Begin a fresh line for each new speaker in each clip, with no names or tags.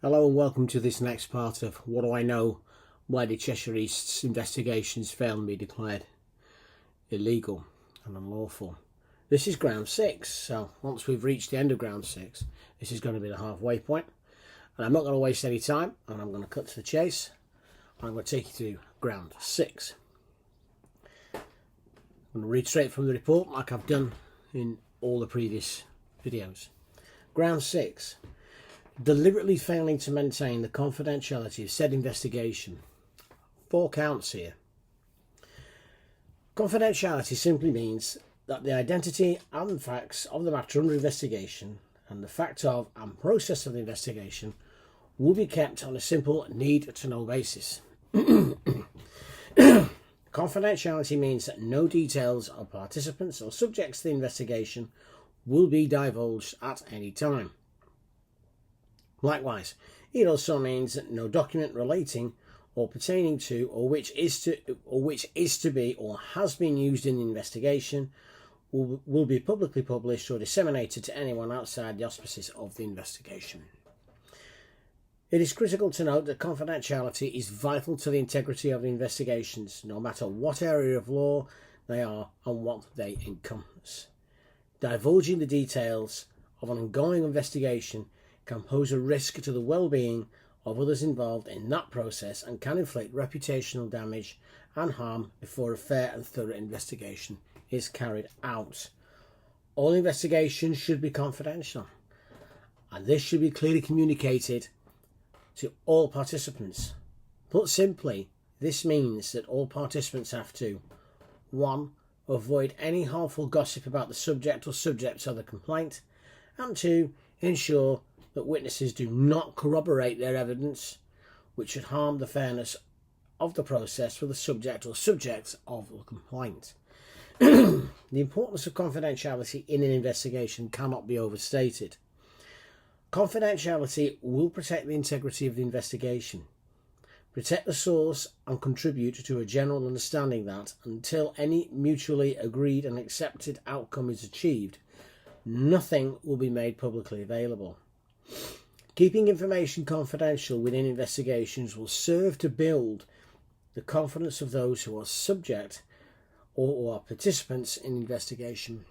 Hello and welcome to this next part of What Do I Know? Why the Cheshire East's investigations failed and be declared illegal and unlawful. This is ground 6, so once we've reached the end of ground 6, this is going to be the halfway point. And I'm not going to waste any time, and I'm going to cut to the chase. I'm going to take you to ground 6. I'm going to read straight from the report like I've done in all the previous videos. Ground 6. Deliberately failing to maintain the confidentiality of said investigation. 4 counts here. Confidentiality simply means that the identity and facts of the matter under investigation and the fact of and process of the investigation will be kept on a simple need-to-know basis. Confidentiality means that no details of participants or subjects to the investigation will be divulged at any time. Likewise, it also means that no document relating or pertaining to or which is to be or has been used in the investigation will be publicly published or disseminated to anyone outside the auspices of the investigation. It is critical to note that confidentiality is vital to the integrity of the investigations, no matter what area of law they are and what they encompass. Divulging the details of an ongoing investigation can pose a risk to the well-being of others involved in that process and can inflict reputational damage and harm before a fair and thorough investigation is carried out. All investigations should be confidential, and this should be clearly communicated to all participants. Put simply, this means that all participants have to 1. Avoid any harmful gossip about the subject or subjects of the complaint, and 2. Ensure that witnesses do not corroborate their evidence, which should harm the fairness of the process for the subject or subjects of the complaint. The importance of confidentiality in an investigation cannot be overstated. Confidentiality will protect the integrity of the investigation, protect the source, and contribute to a general understanding that, until any mutually agreed and accepted outcome is achieved, nothing will be made publicly available. Keeping information confidential within investigations will serve to build the confidence of those who are subject or are participants in investigation.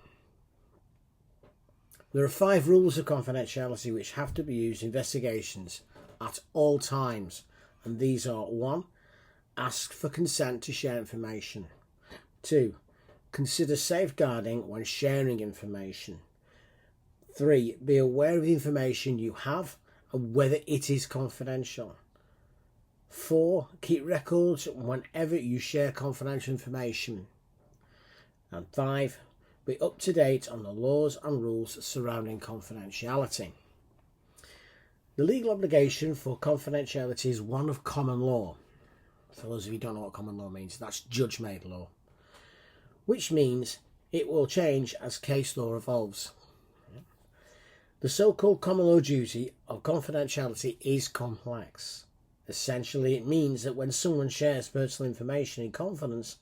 There are 5 rules of confidentiality which have to be used in investigations at all times, and these are: 1. Ask for consent to share information. 2. Consider safeguarding when sharing information. 3. Be aware of the information you have and whether it is confidential. 4. Keep records whenever you share confidential information. And 5. Be up to date on the laws and rules surrounding confidentiality. The legal obligation for confidentiality is one of common law. For those of you who don't know what common law means, that's judge-made law, which means it will change as case law evolves. The so-called common law duty of confidentiality is complex. Essentially, it means that when someone shares personal information in confidence,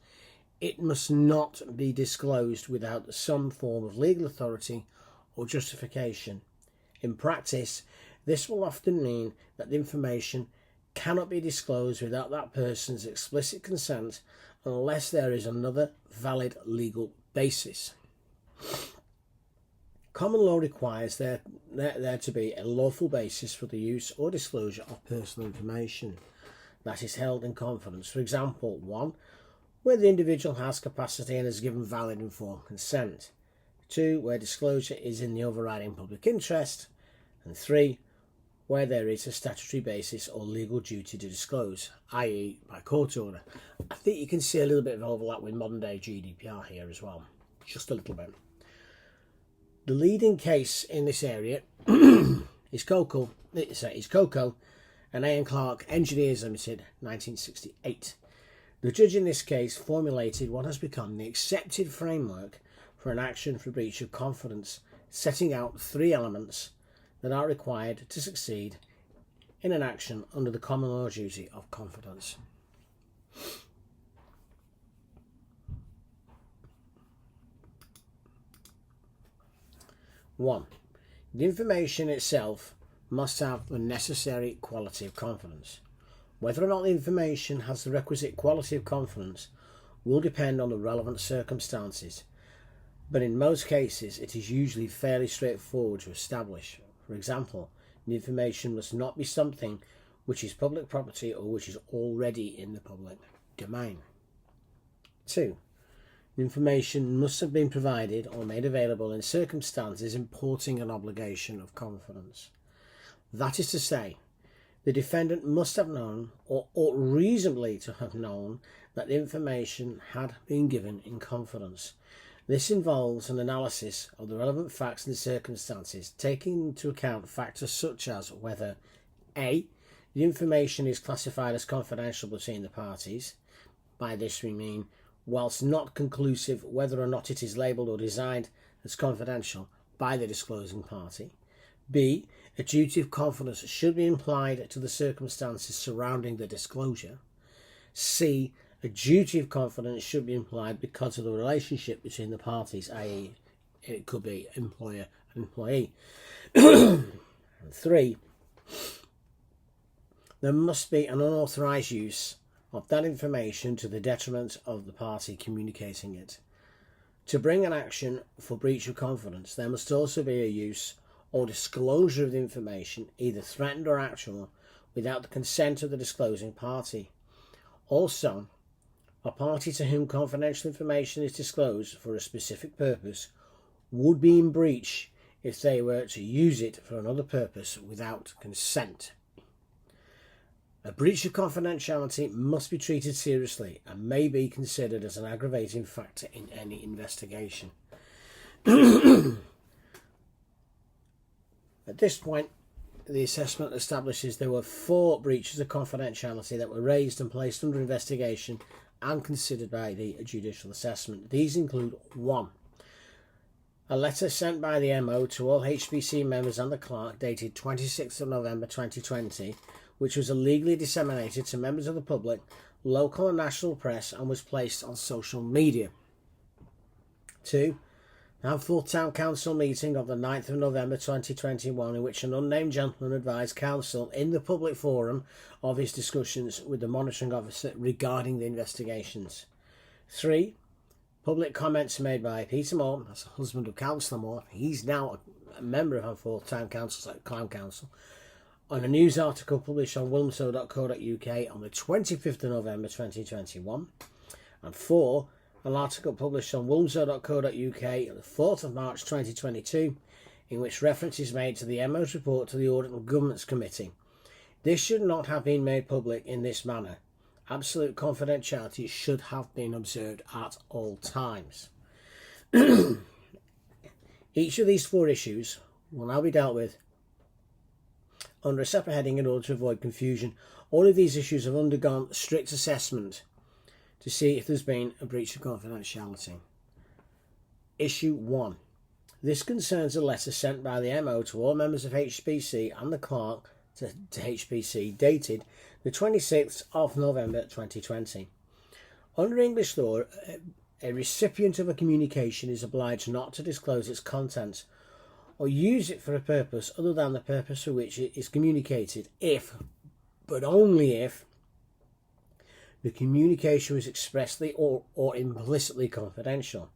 it must not be disclosed without some form of legal authority or justification. In practice, this will often mean that the information cannot be disclosed without that person's explicit consent unless there is another valid legal basis. Common law requires there to be a lawful basis for the use or disclosure of personal information that is held in confidence. For example, 1. Where the individual has capacity and has given valid informed consent. 2. Where disclosure is in the overriding public interest. And 3. Where there is a statutory basis or legal duty to disclose, i.e. by court order. I think you can see a little bit of overlap with modern day GDPR here as well, just a little bit. The leading case in this area is Coco and A. Clark Engineers Limited, 1968. The judge in this case formulated what has become the accepted framework for an action for breach of confidence, setting out 3 elements that are required to succeed in an action under the common law duty of confidence. 1. The information itself must have the necessary quality of confidence. Whether or not the information has the requisite quality of confidence will depend on the relevant circumstances, but in most cases it is usually fairly straightforward to establish. For example, the information must not be something which is public property or which is already in the public domain. 2. The information must have been provided or made available in circumstances importing an obligation of confidence. That is to say, the defendant must have known or ought reasonably to have known that the information had been given in confidence. This involves an analysis of the relevant facts and circumstances, taking into account factors such as whether a. the information is classified as confidential between the parties. By this we mean, whilst not conclusive, whether or not it is labelled or designed as confidential by the disclosing party. B. A duty of confidence should be implied to the circumstances surrounding the disclosure. C. A duty of confidence should be implied because of the relationship between the parties, i.e. it could be employer and employee. And 3. There must be an unauthorised use of that information to the detriment of the party communicating it. To bring an action for breach of confidence, there must also be a use or disclosure of the information, either threatened or actual, without the consent of the disclosing party. Also, a party to whom confidential information is disclosed for a specific purpose would be in breach if they were to use it for another purpose without consent. A breach of confidentiality must be treated seriously and may be considered as an aggravating factor in any investigation. At this point, the assessment establishes there were 4 breaches of confidentiality that were raised and placed under investigation and considered by the judicial assessment. These include 1. A letter sent by the MO to all HPC members and the clerk dated 26th of November 2020, which was illegally disseminated to members of the public, local and national press, and was placed on social media. 2. The Hanford Town Council meeting of the 9th of November 2021, in which an unnamed gentleman advised council in the public forum of his discussions with the monitoring officer regarding the investigations. 3. Public comments made by Peter Moore, that's the husband of Councillor Moore, he's now a member of Hanford Town Council, Clown Council, on a news article published on wilmso.co.uk on the 25th of November 2021. And 4. An article published on wilmso.co.uk on the 4th of March 2022, in which reference is made to the MO's report to the Audit and Governance Committee. This should not have been made public in this manner. Absolute confidentiality should have been observed at all times. Each of these 4 issues will now be dealt with under a separate heading in order to avoid confusion. All of these issues have undergone strict assessment to see if there's been a breach of confidentiality. Issue 1. This concerns a letter sent by the MO to all members of HPC and the clerk to HPC dated the 26th of November 2020. Under English law, a recipient of a communication is obliged not to disclose its contents or use it for a purpose other than the purpose for which it is communicated if, but only if, the communication was expressly or implicitly confidential.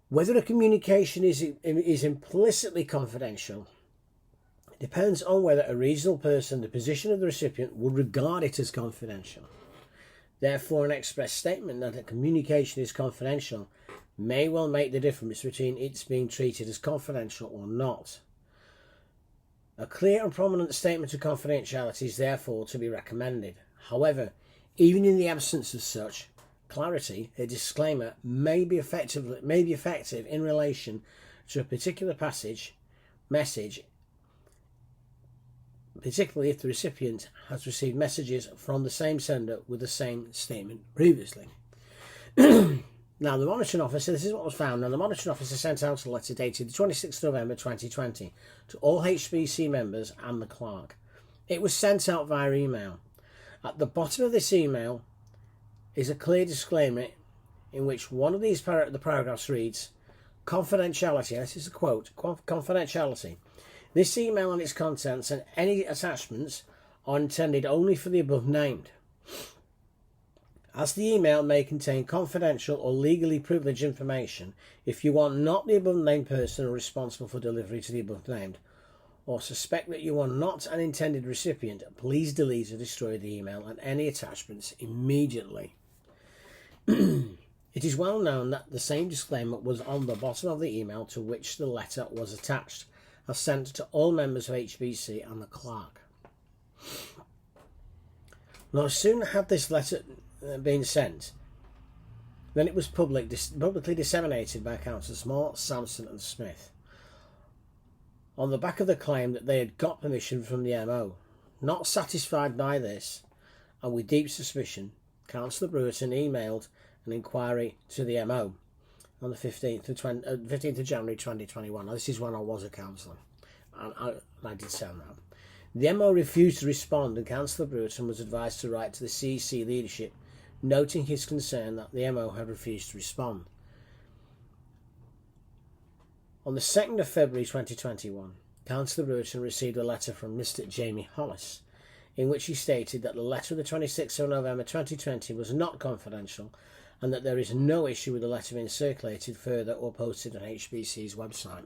Whether a communication is implicitly confidential depends on whether a reasonable person in the position of the recipient would regard it as confidential. Therefore, an express statement that a communication is confidential may well make the difference between its being treated as confidential or not. A clear and prominent statement of confidentiality is therefore to be recommended. However, even in the absence of such clarity, a disclaimer may be effective in relation to a particular message, particularly if the recipient has received messages from the same sender with the same statement previously. Now, the monitoring officer, this is what was found. Now, the monitoring officer sent out a letter dated the 26th of November 2020 to all HPC members and the clerk. It was sent out via email. At the bottom of this email is a clear disclaimer in which one of these the paragraphs reads, confidentiality, this is a quote, confidentiality This email and its contents and any attachments are intended only for the above named. As the email may contain confidential or legally privileged information, if you are not the above named person responsible for delivery to the above named, or suspect that you are not an intended recipient, please delete or destroy the email and any attachments immediately. It is well known that the same disclaimer was on the bottom of the email to which the letter was attached, as sent to all members of HPC and the clerk. No sooner had this letter been sent, then it was publicly disseminated by Councillors Moore, Sampson and Smith, on the back of the claim that they had got permission from the MO. Not satisfied by this, and with deep suspicion, Councillor Brewerton emailed an inquiry to the MO on the 15th of January 2021. Now, this is when I was a councillor, and I did sound that. The MO refused to respond, and Councillor Brewerton was advised to write to the CEC leadership, noting his concern that the MO had refused to respond. On the 2nd of February 2021, Councillor Brewerton received a letter from Mr. Jamie Hollis, in which he stated that the letter of the 26th of November 2020 was not confidential, and that there is no issue with the letter being circulated further or posted on HPC's website.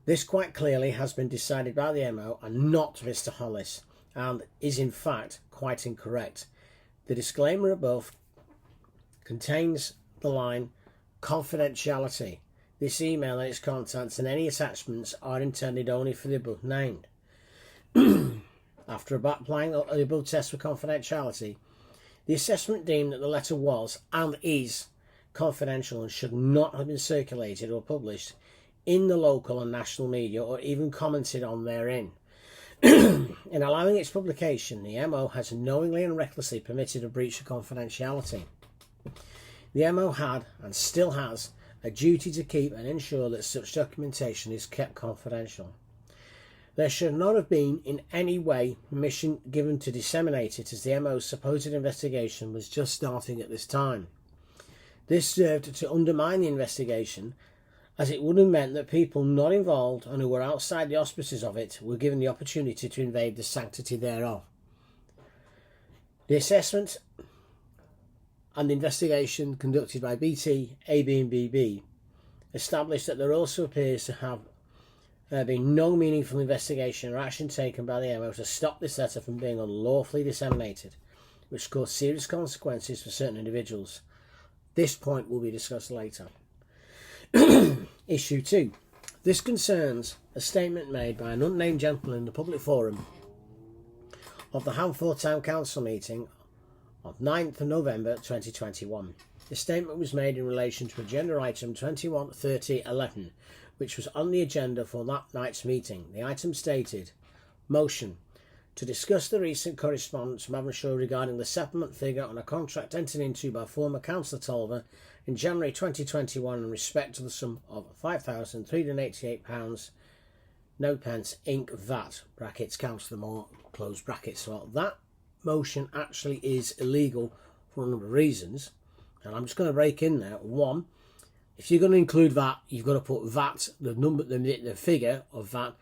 This quite clearly has been decided by the MO and not Mr. Hollis, and is in fact quite incorrect. The disclaimer above contains the line confidentiality. This email and its contents and any attachments are intended only for the above named. After applying the above test for confidentiality, the assessment deemed that the letter was and is confidential and should not have been circulated or published in the local and national media or even commented on therein. In allowing its publication, the MO has knowingly and recklessly permitted a breach of confidentiality. The MO had, and still has, a duty to keep and ensure that such documentation is kept confidential. There should not have been in any way permission given to disseminate it, as the MO's supposed investigation was just starting at this time. This served to undermine the investigation, as it would have meant that people not involved and who were outside the auspices of it were given the opportunity to invade the sanctity thereof. The assessment and the investigation conducted by BT, AB and BB established that there also appears to have been no meaningful investigation or action taken by the MO to stop this letter from being unlawfully disseminated, which caused serious consequences for certain individuals. This point will be discussed later. Issue 2. This concerns a statement made by an unnamed gentleman in the public forum of the Hanford Town Council meeting of 9th of November 2021. The statement was made in relation to agenda item 21.30.11, which was on the agenda for that night's meeting. The item stated, motion to discuss the recent correspondence from Avonshire regarding the settlement figure on a contract entered into by former Councillor Tolver in January 2021 in respect to the sum of £5,388, no pence, Inc. VAT, brackets, Councillor Moore, close brackets. Well, that motion actually is illegal for a number of reasons, and I'm just going to break in there. One, if you're going to include VAT, you've got to put VAT, the number, the figure of VAT,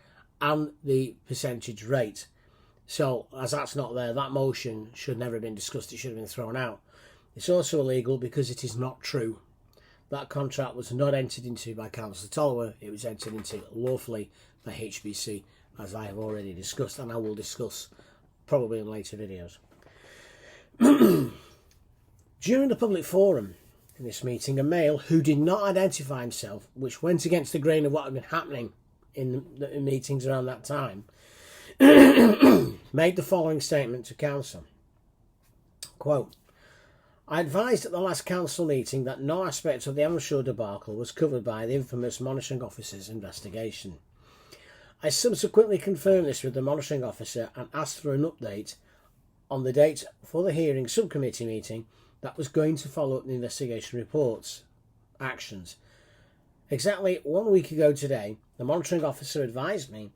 and the percentage rate. So, as that's not there, that motion should never have been discussed. It should have been thrown out. It's also illegal because it is not true. That contract was not entered into by Councillor Tolwer. It was entered into lawfully by HPC, as I have already discussed, and I will discuss probably in later videos. During the public forum in this meeting, a male who did not identify himself, which went against the grain of what had been happening in the meetings around that time, made the following statement to council. Quote, I advised at the last council meeting that no aspect of the Avonshire debacle was covered by the infamous monitoring officer's investigation. I subsequently confirmed this with the monitoring officer and asked for an update on the date for the hearing subcommittee meeting that was going to follow up the investigation report's actions. Exactly 1 week ago today, the monitoring officer advised me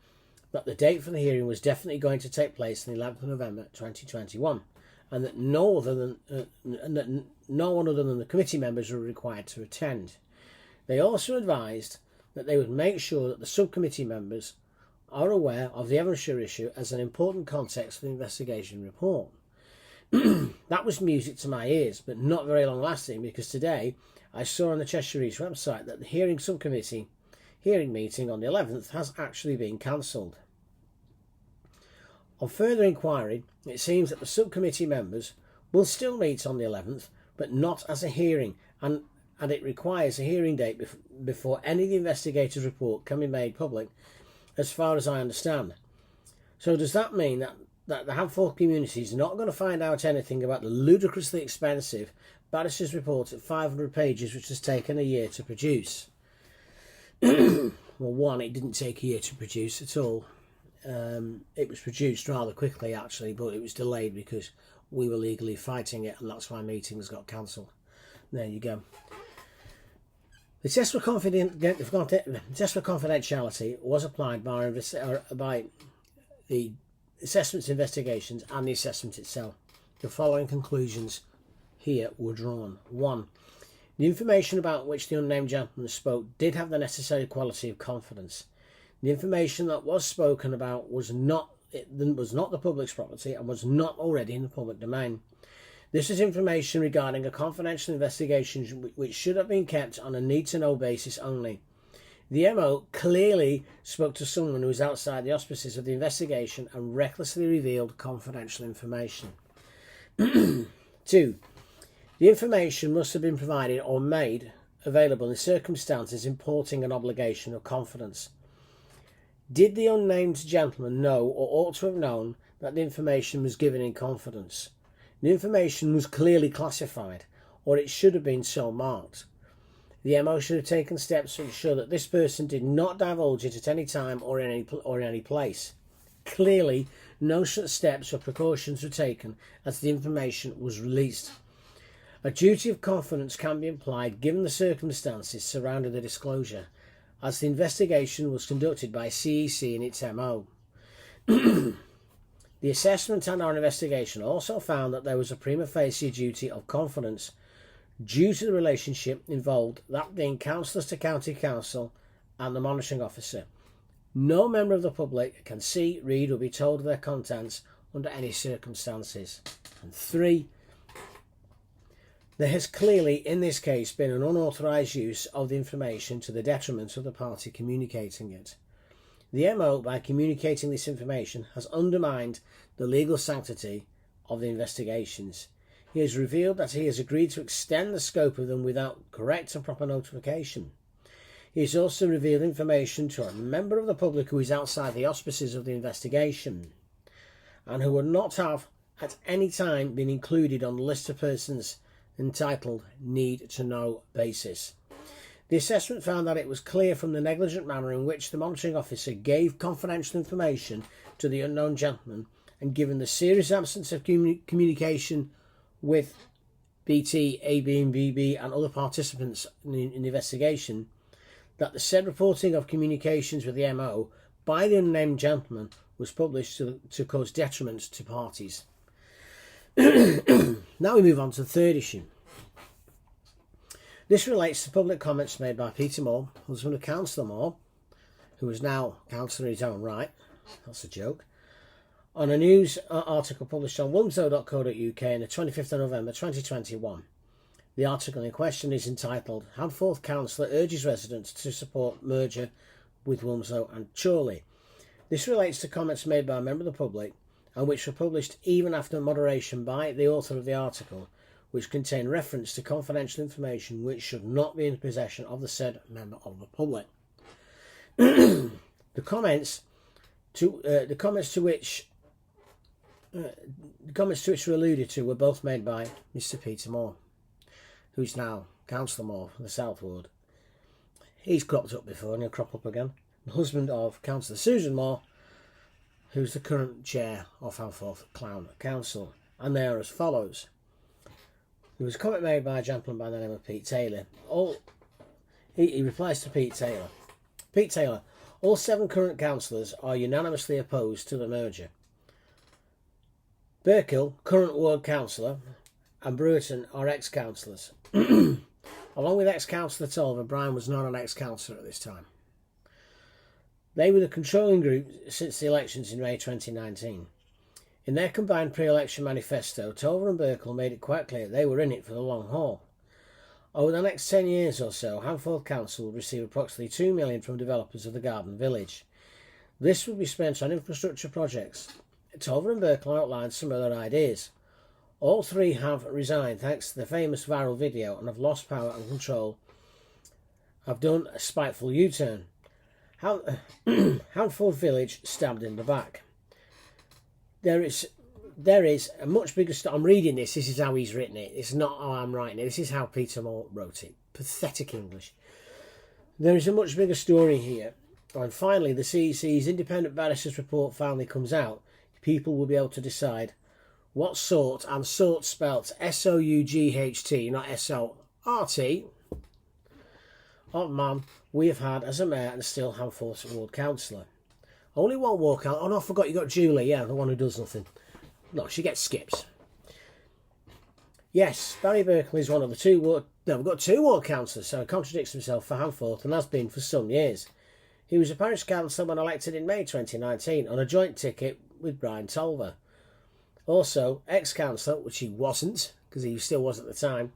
that the date for the hearing was definitely going to take place on the 11th of November 2021, and that no one other than the committee members were required to attend. They also advised that they would make sure that the subcommittee members are aware of the Evanshire issue as an important context for the investigation report. That was music to my ears, but not very long lasting, because today I saw on the Cheshire East website that the hearing meeting on the 11th has actually been cancelled. On further inquiry, it seems that the subcommittee members will still meet on the 11th, but not as a hearing, and it requires a hearing date before any of the investigators' report can be made public, as far as I understand. So does that mean that the Hadforth community is not going to find out anything about the ludicrously expensive barrister's report at 500 pages, which has taken a year to produce? Well, one, it didn't take a year to produce at all. It was produced rather quickly, actually, but it was delayed because we were legally fighting it, and that's why meetings got cancelled. There you go. The test for confidentiality was applied by the assessments investigations and the assessment itself. The following conclusions here were drawn. 1. The information about which the unnamed gentleman spoke did have the necessary quality of confidence. The information that was spoken about was not the public's property and was not already in the public domain. This is information regarding a confidential investigation which should have been kept on a need-to-know basis only. The MO clearly spoke to someone who was outside the auspices of the investigation and recklessly revealed confidential information. 2. The information must have been provided or made available in circumstances importing an obligation of confidence. Did the unnamed gentleman know or ought to have known that the information was given in confidence? The information was clearly classified, or it should have been so marked. The MO should have taken steps to ensure that this person did not divulge it at any time or in any place. Clearly, no such steps or precautions were taken as the information was released. A duty of confidence can be implied given the circumstances surrounding the disclosure, as the investigation was conducted by CEC in its MO. The assessment and our investigation also found that there was a prima facie duty of confidence due to the relationship involved, that being councillors to county council and the monitoring officer. No member of the public can see, read or be told of their contents under any circumstances. And 3. There has clearly in this case been an unauthorised use of the information to the detriment of the party communicating it. The MO, by communicating this information, has undermined the legal sanctity of the investigations. He has revealed that he has agreed to extend the scope of them without correct and proper notification. He has also revealed information to a member of the public who is outside the auspices of the investigation and who would not have at any time been included on the list of persons entitled Need to Know basis. The assessment found that it was clear from the negligent manner in which the monitoring officer gave confidential information to the unknown gentleman, and given the serious absence of communication with BT, AB and BB and other participants in the investigation, that the said reporting of communications with the MO by the unnamed gentleman was published to cause detriment to parties. Now we move on to the third issue. This relates to public comments made by Peter Moore, husband of Councillor Moore, who is now councillor in his own right. That's a joke. On a news article published on wilmslow.co.uk on the 25th of November 2021. The article in question is entitled Hadforth Councillor Urges Residents to Support Merger with Wilmslow and Chorley. This relates to comments made by a member of the public and which were published even after moderation by the author of the article, which contain reference to confidential information which should not be in possession of the said member of the public. The comments to which were alluded to were both made by Mr. Peter Moore, who's now Councillor Moore for the South Ward. He's cropped up before and he'll crop up again. The husband of Councillor Susan Moore, who's the current chair of Hadforth Clown Council, and they are as follows. There was a comment made by a gentleman by the name of Pete Taylor. He replies to Pete Taylor. Pete Taylor, all 7 current councillors are unanimously opposed to the merger. Birkill, current ward councillor, and Brewerton are ex-councillors. Along with ex-councillor Tolver, Brian was not an ex-councillor at this time. They were the controlling group since the elections in May 2019. In their combined pre-election manifesto, Tover and Berkel made it quite clear they were in it for the long haul. Over the next 10 years or so, Hanford Council will receive approximately $2 million from developers of the Garden Village. This will be spent on infrastructure projects. Tover and Berkel outlined some of their ideas. All three have resigned thanks to the famous viral video and have lost power and control, have done a spiteful U-turn. Hanford Village stabbed in the back. There is a much bigger story. I'm reading this is how he's written it. It's not how I'm writing it. This is how Peter Moore wrote it. Pathetic English. There is a much bigger story here. And finally, the CEC's independent barrister's report finally comes out. People will be able to decide what sort, and sort spelt S-O-U-G-H-T, not S-O-R-T, of man we have had as a mayor and still Hanford ward councillor. Only one ward councillor. Oh no, I forgot you got Julie, yeah, the one who does nothing. No, she gets skips. Yes, Barry Berkeley is one of the two ward... No, we've got two ward councillors, so he contradicts himself for Hanford and has been for some years. He was a parish councillor when elected in May 2019 on a joint ticket with Brian Tolver. Also, ex-councillor, which he wasn't, because he still was at the time,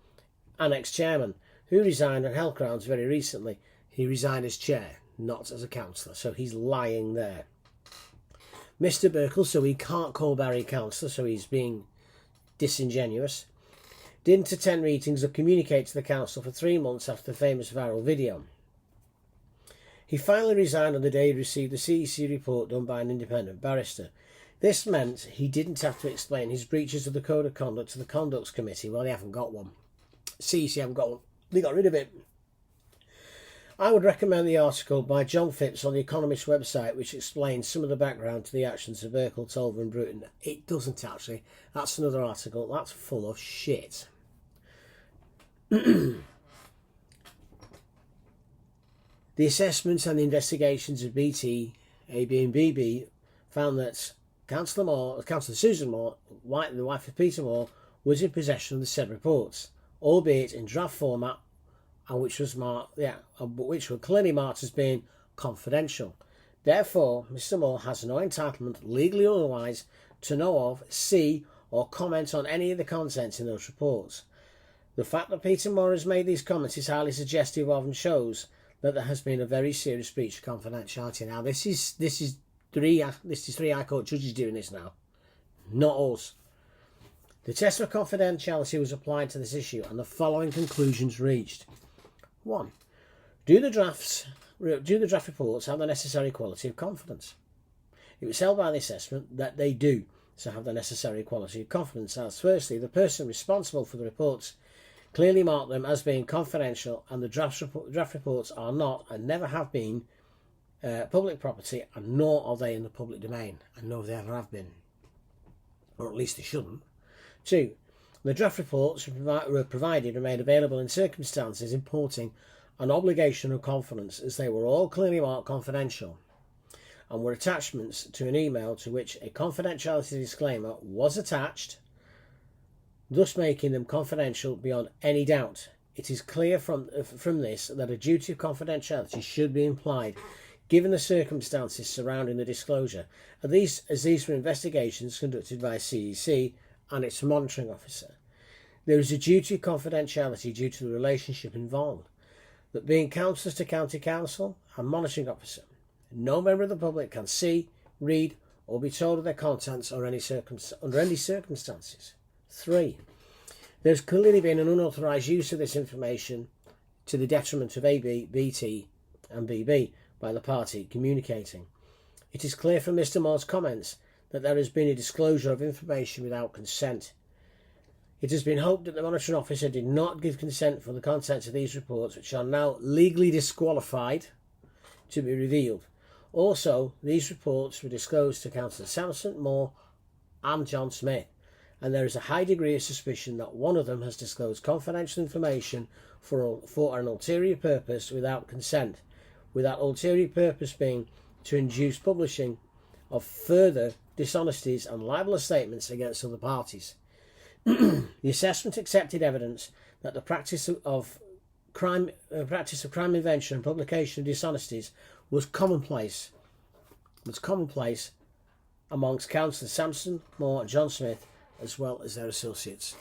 and ex-chairman, who resigned on health grounds very recently. He resigned as chair, not as a councillor, so he's lying there. Mr. Berkel, so he can't call Barry councillor, so he's being disingenuous, didn't attend meetings or communicate to the council for 3 months after the famous viral video. He finally resigned on the day he received the CEC report done by an independent barrister. This meant he didn't have to explain his breaches of the Code of Conduct to the Conducts Committee. Well, they haven't got one. CEC haven't got one. They got rid of it. I would recommend the article by John Phipps on the Economist website, which explains some of the background to the actions of Berkel, Tolver and Bruton. It doesn't actually. That's another article. That's full of shit. The assessments and the investigations of BT, AB and BB found that Councillor Susan Moore, the wife of Peter Moore, was in possession of the said reports, albeit in draft format, and which were clearly marked as being confidential. Therefore, Mr. Moore has no entitlement, legally or otherwise, to know of, see, or comment on any of the contents in those reports. The fact that Peter Moore has made these comments is highly suggestive of and shows that there has been a very serious breach of confidentiality. Now, this is three High Court judges doing this now, not us. The test for confidentiality was applied to this issue, and the following conclusions reached: 1. Do the draft reports have the necessary quality of confidence? It was held by the assessment that they do so have the necessary quality of confidence, as firstly, the person responsible for the reports clearly marked them as being confidential, and the draft reports are not and never have been public property, and nor are they in the public domain, and nor they ever have been, or at least they shouldn't. 2. The draft reports were provided and made available in circumstances importing an obligation of confidence, as they were all clearly marked confidential, and were attachments to an email to which a confidentiality disclaimer was attached, thus making them confidential beyond any doubt. It is clear from this that a duty of confidentiality should be implied, given the circumstances surrounding the disclosure, as these were investigations conducted by CEC and its monitoring officer. There is a duty of confidentiality due to the relationship involved, that being councillors to county council and monitoring officer, no member of the public can see, read, or be told of their contents under any circumstances. 3. There has clearly been an unauthorised use of this information to the detriment of AB, BT and BB by the party communicating. It is clear from Mr. Moore's comments that there has been a disclosure of information without consent. It has been hoped that the monitoring officer did not give consent for the contents of these reports, which are now legally disqualified, to be revealed. Also, these reports were disclosed to Councillor Sampson, Moore and John Smith, and there is a high degree of suspicion that one of them has disclosed confidential information for an ulterior purpose without consent, with that ulterior purpose being to induce publishing of further dishonesties and libelous statements against other parties. The assessment accepted evidence that the practice of crime invention and publication of dishonesties was commonplace was commonplace amongst Councillors Sampson, Moore and John Smith, as well as their associates.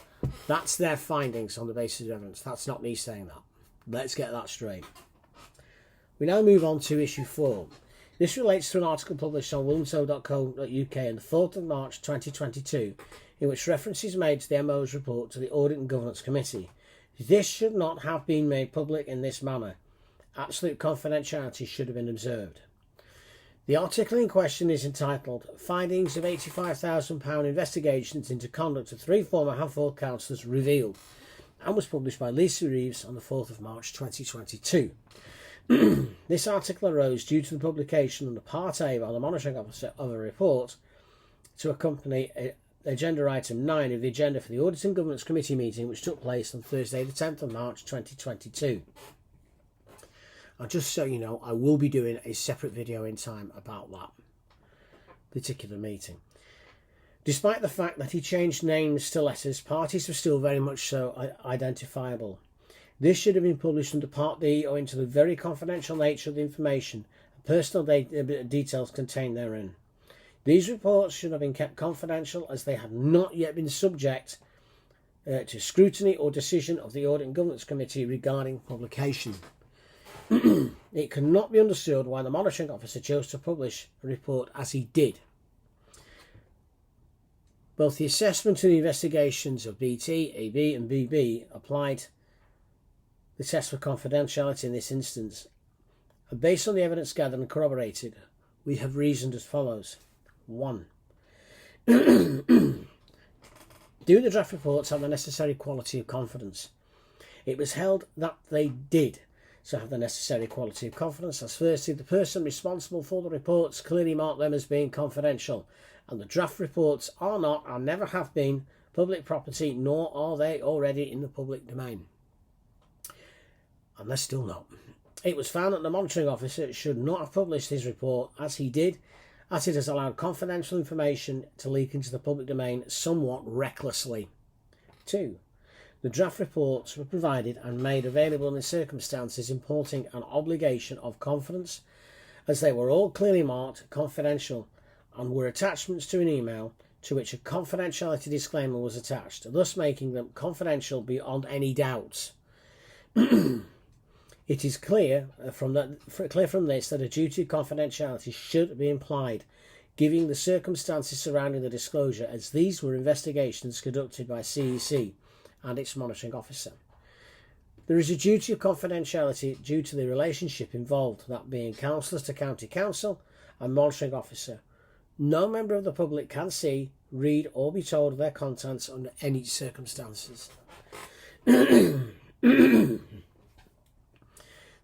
That's their findings on the basis of evidence. That's not me saying that. Let's get that straight. We now move on to issue 4. This relates to an article published on wilmso.co.uk on the 4th of March 2022, in which reference is made to the MO's report to the Audit and Governance Committee. This should not have been made public in this manner. Absolute confidentiality should have been observed. The article in question is entitled Findings of £85,000 Investigations into Conduct of 3 former Hanford councillors Revealed, and was published by Lisa Reeves on the 4th of March 2022. This article arose due to the publication under Part A by the Monitoring Officer of a report to accompany Agenda Item 9 of the agenda for the Audit and Governance Committee meeting, which took place on Thursday the 10th of March 2022. And just so you know, I will be doing a separate video in time about that particular meeting. Despite the fact that he changed names to letters, parties were still very much so identifiable. This should have been published under Part D owing to the very confidential nature of the information and personal details contained therein. These reports should have been kept confidential as they had not yet been subject to scrutiny or decision of the Audit and Governance Committee regarding publication. It cannot be understood why the Monitoring Officer chose to publish a report as he did. Both the assessment and the investigations of BT, AB and BB applied the test for confidentiality in this instance, and based on the evidence gathered and corroborated, we have reasoned as follows. 1. Do the draft reports have the necessary quality of confidence? It was held that they did so have the necessary quality of confidence, as firstly the person responsible for the reports clearly marked them as being confidential, and the draft reports are not and never have been public property, nor are they already in the public domain. And they're still not. It was found that the Monitoring Officer should not have published his report as he did, as it has allowed confidential information to leak into the public domain somewhat recklessly. 2. The draft reports were provided and made available in circumstances importing an obligation of confidence, as they were all clearly marked confidential and were attachments to an email to which a confidentiality disclaimer was attached, thus making them confidential beyond any doubt. It is clear from this that a duty of confidentiality should be implied, given the circumstances surrounding the disclosure, as these were investigations conducted by CEC and its Monitoring Officer. There is a duty of confidentiality due to the relationship involved, that being councillors to county council and Monitoring Officer. No member of the public can see, read or be told of their contents under any circumstances.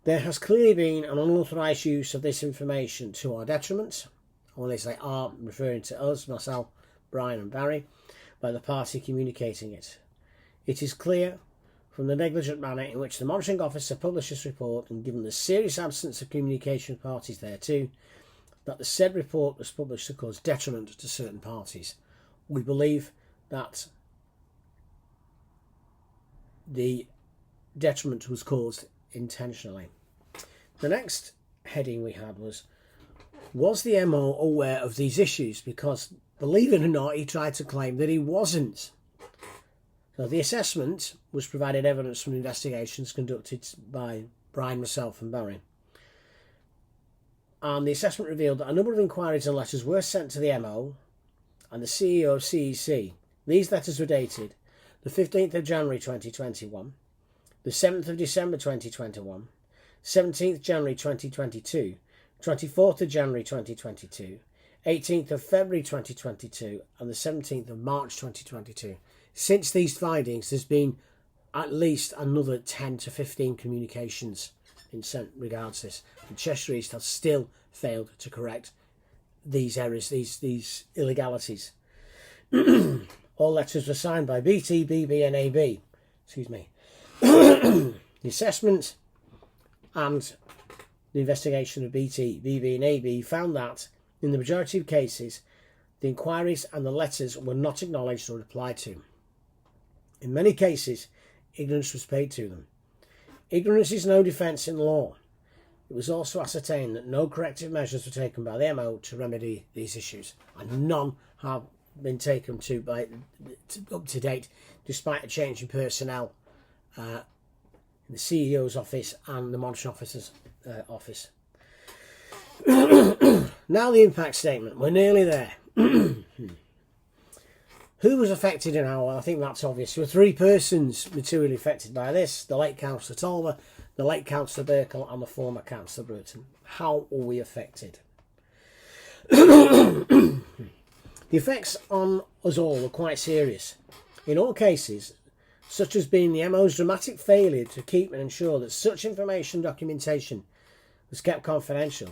There has clearly been an unauthorised use of this information to our detriment. When they say "our," referring to us, myself, Brian and Barry, by the party communicating it. It is clear from the negligent manner in which the Monitoring Officer published this report, and given the serious absence of communication with parties thereto, that the said report was published to cause detriment to certain parties. We believe that the detriment was caused intentionally. The next heading we had was the MO aware of these issues? Because, believe it or not, he tried to claim that he wasn't. So the assessment was provided evidence from investigations conducted by Brian, myself and Barry. And the assessment revealed that a number of inquiries and letters were sent to the MO and the CEO of CEC. These letters were dated the 15th of January 2021, the 7th of December 2021, 17th January 2022, 24th of January 2022, 18th of February 2022 and the 17th of March 2022. Since these findings, there's been at least another 10 to 15 communications in regards to this. And Cheshire East has still failed to correct these errors, these illegalities. All letters were signed by BT, BB and AB. Excuse me. The assessment and the investigation of BT, BB and AB found that, in the majority of cases, the inquiries and the letters were not acknowledged or replied to. In many cases, ignorance was paid to them. Ignorance is no defence in law. It was also ascertained that no corrective measures were taken by the MO to remedy these issues, and none have been taken up to date, despite a change in personnel in the CEO's office and the monitoring officer's office. Now the impact statement. We're nearly there. Who was affected and how? Well, I think that's obvious. There were 3 persons materially affected by this: the late Councillor Tolmer, the late Councillor Birkle and the former Councillor Bruton. How were we affected? The effects on us all were quite serious. In all cases, such as being the MO's dramatic failure to keep and ensure that such information documentation was kept confidential,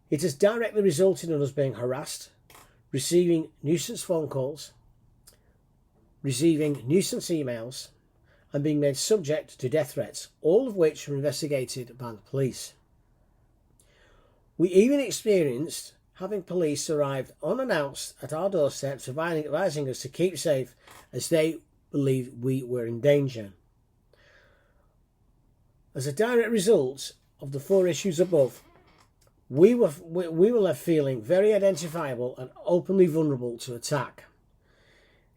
it has directly resulted in us being harassed, receiving nuisance phone calls, receiving nuisance emails, and being made subject to death threats, all of which were investigated by the police. We even experienced having police arrive unannounced at our doorsteps, advising us to keep safe as they believed we were in danger. As a direct result of the 4 issues above, we were left feeling very identifiable and openly vulnerable to attack.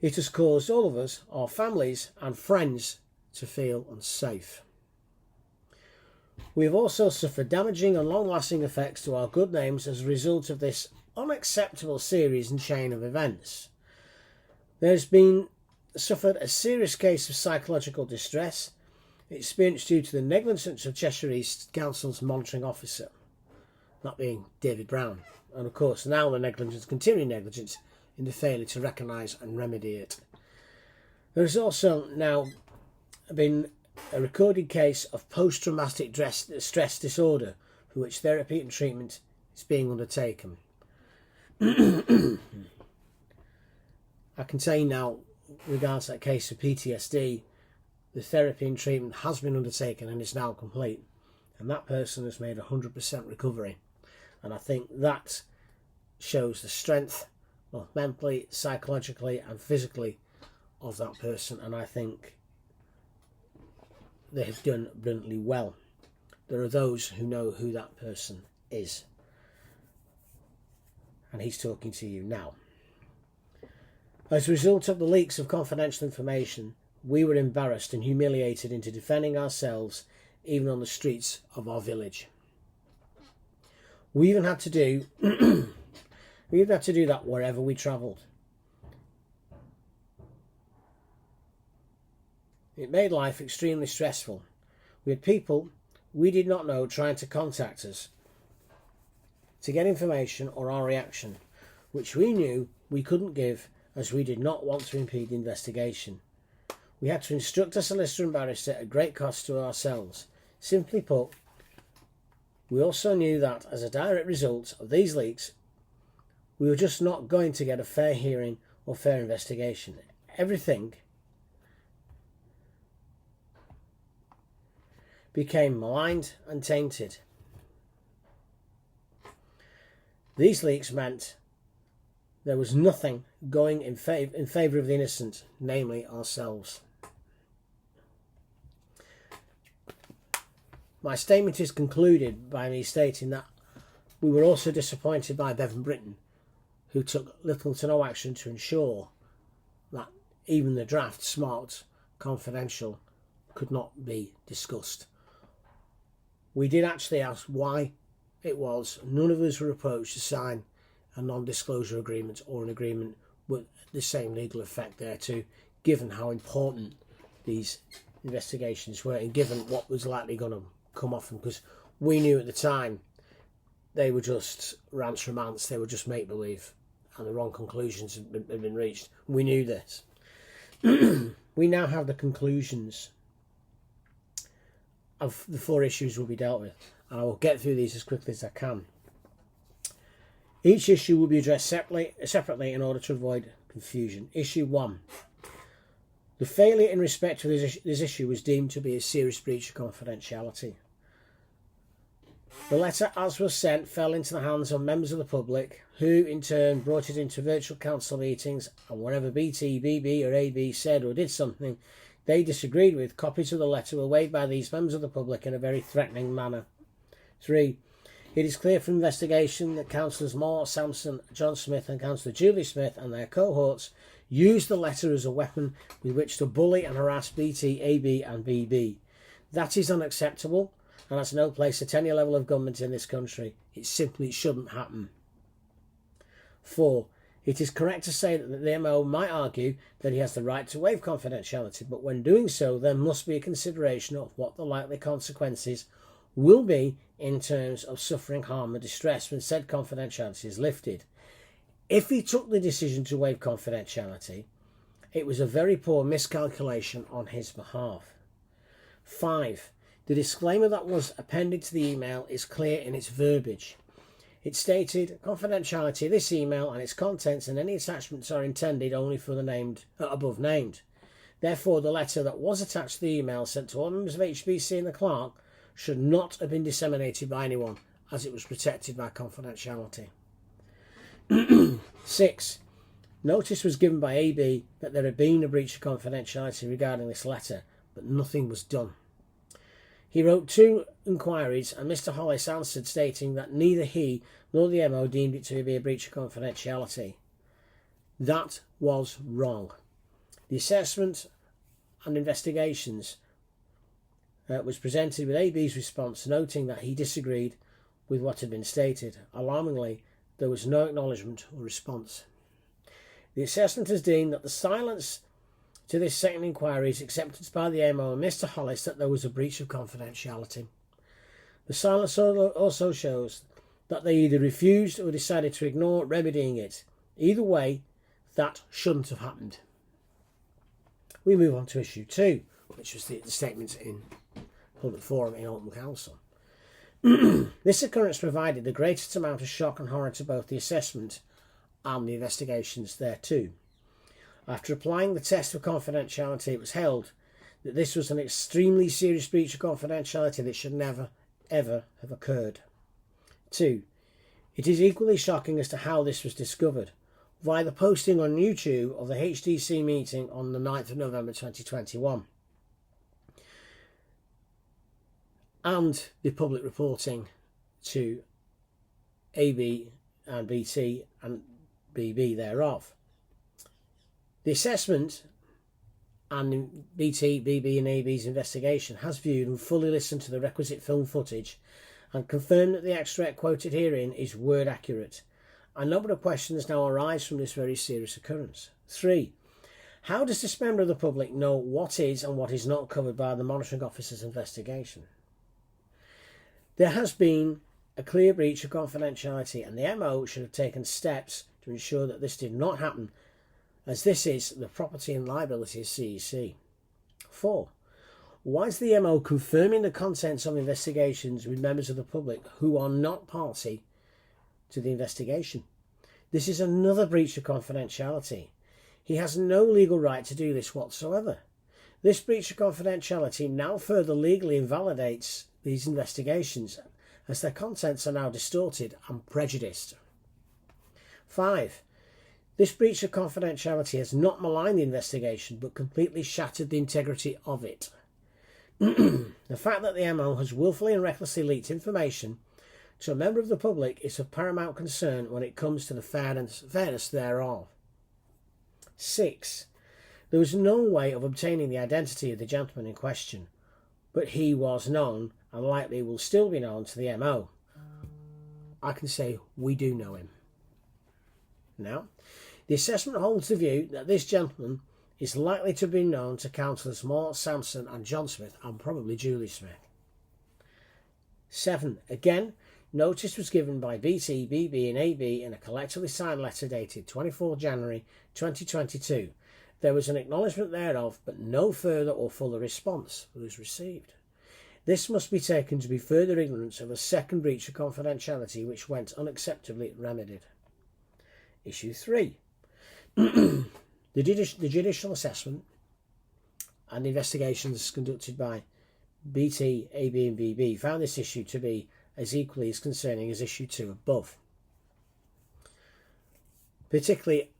It has caused all of us, our families and friends, to feel unsafe. We have also suffered damaging and long-lasting effects to our good names as a result of this unacceptable series and chain of events. There has been suffered a serious case of psychological distress experienced due to the negligence of Cheshire East Council's monitoring officer, that being David Brown, and of course now the continuing negligence in the failure to recognise and remedy it. There has also now been a recorded case of post-traumatic stress disorder for which therapy and treatment is being undertaken. I can say now, regards to that case of PTSD, the therapy and treatment has been undertaken and is now complete, and that person has made 100% recovery, and I think that shows the strength, well, mentally, psychologically and physically, of that person, and I think they have done brilliantly well. There are those who know who that person is, and he's talking to you now. As a result of the leaks of confidential information, we were embarrassed and humiliated into defending ourselves even on the streets of our village. We even had to do that wherever we travelled. It made life extremely stressful. We had people we did not know trying to contact us to get information or our reaction, which we knew we couldn't give as we did not want to impede the investigation. We had to instruct a solicitor and barrister at great cost to ourselves. Simply put, we also knew that as a direct result of these leaks, we were just not going to get a fair hearing or fair investigation. Everything became maligned and tainted. These leaks meant there was nothing going in favour of the innocent, namely ourselves. My statement is concluded by me stating that we were also disappointed by Bevan Britton, who took little to no action to ensure that even the drafts marked confidential could not be discussed. We did actually ask why it was none of us were approached to sign a non-disclosure agreement or an agreement with the same legal effect thereto, given how important these investigations were and given what was likely going to come off them, because we knew at the time they were just rants romance, they were just make-believe and the wrong conclusions had been reached. We knew this. We now have the conclusions of the 4 issues will be dealt with, and I will get through these as quickly as I can. Each issue will be addressed separately in order to avoid confusion. Issue 1. The failure in respect to this issue was deemed to be a serious breach of confidentiality. The letter, as was sent, fell into the hands of members of the public, who in turn brought it into virtual council meetings, and whenever BT, BB or AB said or did something they disagreed with, copies of the letter were waved by these members of the public in a very threatening manner. 3. It is clear from investigation that Councillors Moore, Sampson, John Smith and Councillor Julie Smith and their cohorts used the letter as a weapon with which to bully and harass BT, AB and BB. That is unacceptable and has no place at any level of government in this country. It simply shouldn't happen. 4. It is correct to say that the MO might argue that he has the right to waive confidentiality, but when doing so there must be a consideration of what the likely consequences will be in terms of suffering harm and distress when said confidentiality is lifted. If he took the decision to waive confidentiality, it was a very poor miscalculation on his behalf. 5. The disclaimer that was appended to the email is clear in its verbiage. It stated, confidentiality of this email and its contents and any attachments are intended only for the above named. Therefore, the letter that was attached to the email sent to all members of HPC and the clerk should not have been disseminated by anyone, as it was protected by confidentiality. 6. Notice was given by AB that there had been a breach of confidentiality regarding this letter, but nothing was done. He wrote 2 inquiries and Mr. Hollis answered stating that neither he nor the MO deemed it to be a breach of confidentiality. That was wrong. The assessment and investigations was presented with AB's response noting that he disagreed with what had been stated. Alarmingly, there was no acknowledgement or response. The assessment has deemed that the silence to this second inquiry is acceptance by the MO and Mr. Hollis that there was a breach of confidentiality. The silence also shows that they either refused or decided to ignore remedying it. Either way, that shouldn't have happened. We move on to issue 2, which was the statement in public forum in Open Council. This occurrence provided the greatest amount of shock and horror to both the assessment and the investigations thereto. After applying the test of confidentiality, it was held that this was an extremely serious breach of confidentiality that should never, ever have occurred. 2. It is equally shocking as to how this was discovered, via the posting on YouTube of the HDC meeting on the 9th of November 2021, and the public reporting to AB and BT and BB thereof. The assessment and BT, BB and AB's investigation has viewed and fully listened to the requisite film footage and confirmed that the extract quoted herein is word accurate. A number of questions now arise from this very serious occurrence. 3. How does this member of the public know what is and what is not covered by the monitoring officer's investigation? There has been a clear breach of confidentiality and the MO should have taken steps to ensure that this did not happen, as this is the property and liability of CEC. 4. Why is the MO confirming the contents of investigations with members of the public who are not party to the investigation? This is another breach of confidentiality. He has no legal right to do this whatsoever. This breach of confidentiality now further legally invalidates these investigations, as their contents are now distorted and prejudiced. 5. This breach of confidentiality has not maligned the investigation, but completely shattered the integrity of it. The fact that the MO has willfully and recklessly leaked information to a member of the public is of paramount concern when it comes to the fairness thereof. 6. There was no way of obtaining the identity of the gentleman in question, but he was known and likely will still be known to the MO. I can say we do know him. Now, the assessment holds the view that this gentleman is likely to be known to Councillors Moore, Sampson and John Smith and probably Julie Smith. 7. Again, notice was given by BT, BB and AB in a collectively signed letter dated 24 January 2022. There was an acknowledgement thereof, but no further or fuller response was received. This must be taken to be further ignorance of a second breach of confidentiality which went unacceptably remedied. Issue 3. The judicial assessment and investigations conducted by BT, AB and BB found this issue to be as equally as concerning as issue 2 above. Particularly,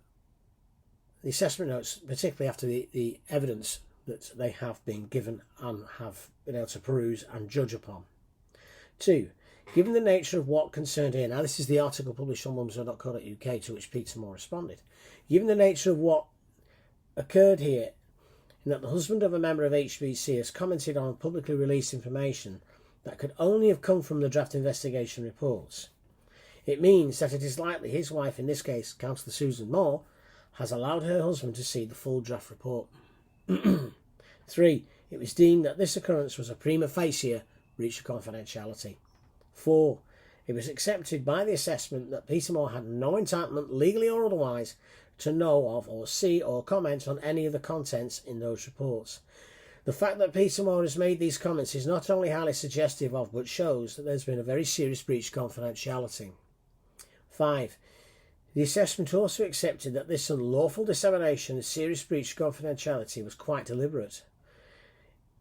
the assessment notes, particularly after the evidence that they have been given and have been able to peruse and judge upon. 2. Given the nature of what concerned here, now this is the article published on mumsnow.co.uk to which Peter Moore responded. Given the nature of what occurred here, in that the husband of a member of HPC has commented on publicly released information that could only have come from the draft investigation reports, it means that it is likely his wife, in this case Councillor Susan Moore, has allowed her husband to see the full draft report. 3. It was deemed that this occurrence was a prima facie breach of confidentiality. 4. It was accepted by the assessment that Peter Moore had no entitlement, legally or otherwise, to know of or see or comment on any of the contents in those reports. The fact that Peter Moore has made these comments is not only highly suggestive of, but shows that there's been a very serious breach of confidentiality. 5. The assessment also accepted that this unlawful dissemination and serious breach of confidentiality was quite deliberate.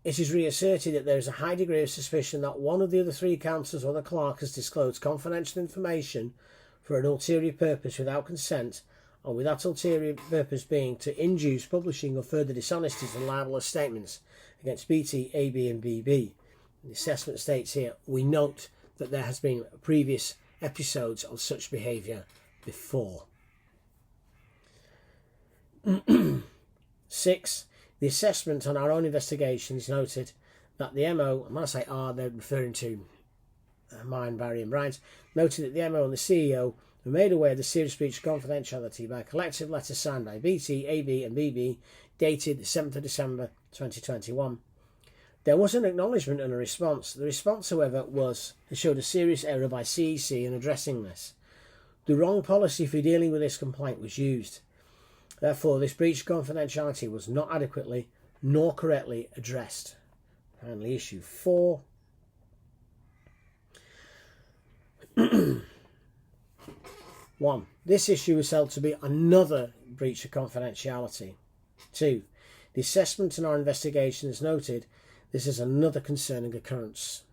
It is reasserted that there is a high degree of suspicion that one of the other 3 councillors or the clerk has disclosed confidential information for an ulterior purpose without consent, and with that ulterior purpose being to induce publishing of further dishonesties and libelous statements against BT, AB and BB. The assessment states here, we note that there has been previous episodes of such behaviour before. 6. The assessment on our own investigations noted that the MO, and when I say R, they're referring to mine, Barry and Brian's, noted that the MO and the CEO were made aware of the serious breach of confidentiality by a collective letter signed by BT, AB and BB dated the 7th of December 2021. There was an acknowledgement and a response. The response, however, showed a serious error by CEC in addressing this. The wrong policy for dealing with this complaint was used. Therefore, this breach of confidentiality was not adequately nor correctly addressed. Finally, issue 4. 1. This issue was held to be another breach of confidentiality. 2. The assessment in our investigation has noted this is another concerning occurrence.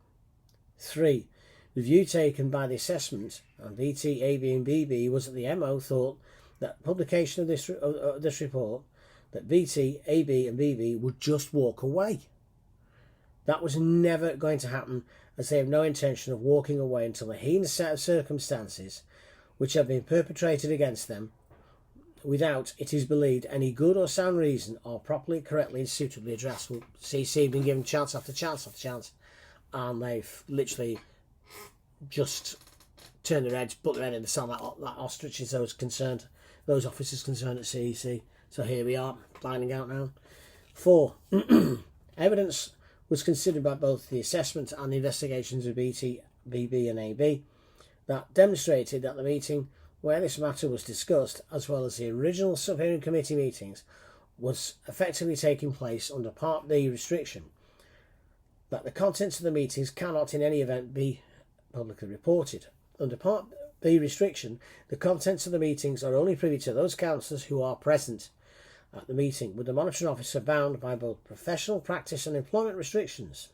3. The view taken by the assessment on BT, AB and BB was that the MO thought that publication of this report, that BT, AB and BB would just walk away. That was never going to happen, as they have no intention of walking away until the heinous set of circumstances which have been perpetrated against them, without, it is believed, any good or sound reason, are properly, correctly and suitably addressed. Well, CC have been given chance after chance after chance, and they've literally just turned their heads, put their head in the sand like ostriches, those officers concerned at CEC. So here we are, finding out now. 4. Evidence was considered by both the assessment and the investigations of BT, BB and AB that demonstrated that the meeting where this matter was discussed, as well as the original sub-hearing committee meetings, was effectively taking place under Part B restriction, that the contents of the meetings cannot in any event be publicly reported. Under Part B restriction, the contents of the meetings are only privy to those councillors who are present at the meeting, with the monitoring officer bound by both professional practice and employment restrictions.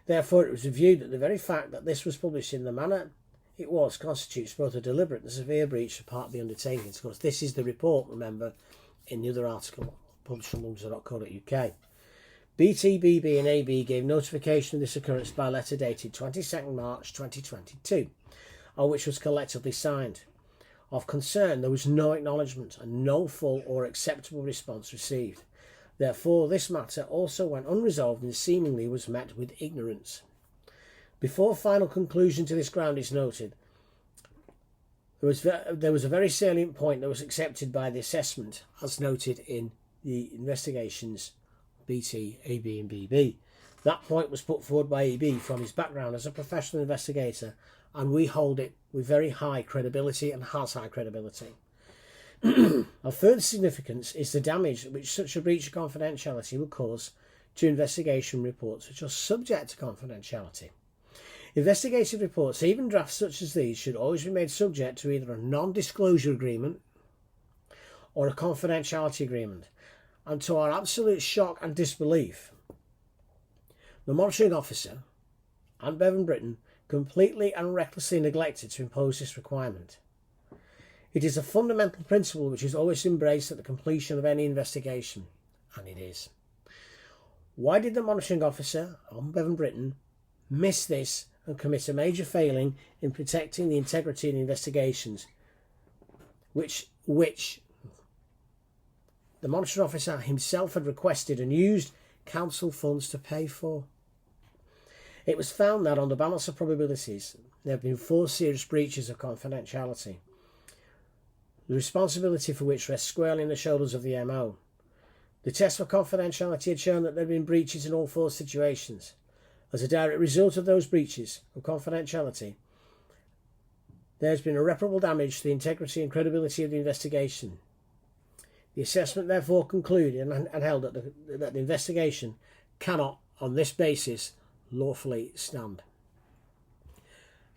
Therefore, it was reviewed that the very fact that this was published in the manner it was constitutes both a deliberate and severe breach of Part B undertakings. Of course, this is the report, remember, in the other article published on mumsnow.co.uk. BT, BB and AB gave notification of this occurrence by letter dated 22nd March 2022, which was collectively signed. Of concern, there was no acknowledgement and no full or acceptable response received. Therefore, this matter also went unresolved and seemingly was met with ignorance. Before final conclusion to this ground is noted, there was a very salient point that was accepted by the assessment, as noted in the investigations BT, AB and BB. That point was put forward by AB from his background as a professional investigator, and we hold it with very high credibility and has high credibility. Of further significance is the damage which such a breach of confidentiality would cause to investigation reports which are subject to confidentiality. Investigative reports, even drafts such as these, should always be made subject to either a non-disclosure agreement or a confidentiality agreement. And to our absolute shock and disbelief, the monitoring officer and Bevan Britton completely and recklessly neglected to impose this requirement. It is a fundamental principle which is always embraced at the completion of any investigation, and it is. Why did the monitoring officer and Bevan Britton miss this and commit a major failing in protecting the integrity of the investigations, which the monitoring officer himself had requested and used council funds to pay for. It was found that on the balance of probabilities, there have been 4 serious breaches of confidentiality, the responsibility for which rests squarely on the shoulders of the MO. The test for confidentiality had shown that there had been breaches in all 4 situations. As a direct result of those breaches of confidentiality, there has been irreparable damage to the integrity and credibility of the investigation. The assessment therefore concluded and held that the investigation cannot, on this basis, lawfully stand.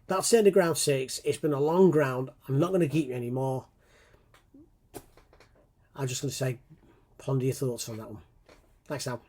That's the end of ground 6. It's been a long ground. I'm not going to keep you anymore. I'm just going to say, ponder your thoughts on that one. Thanks now.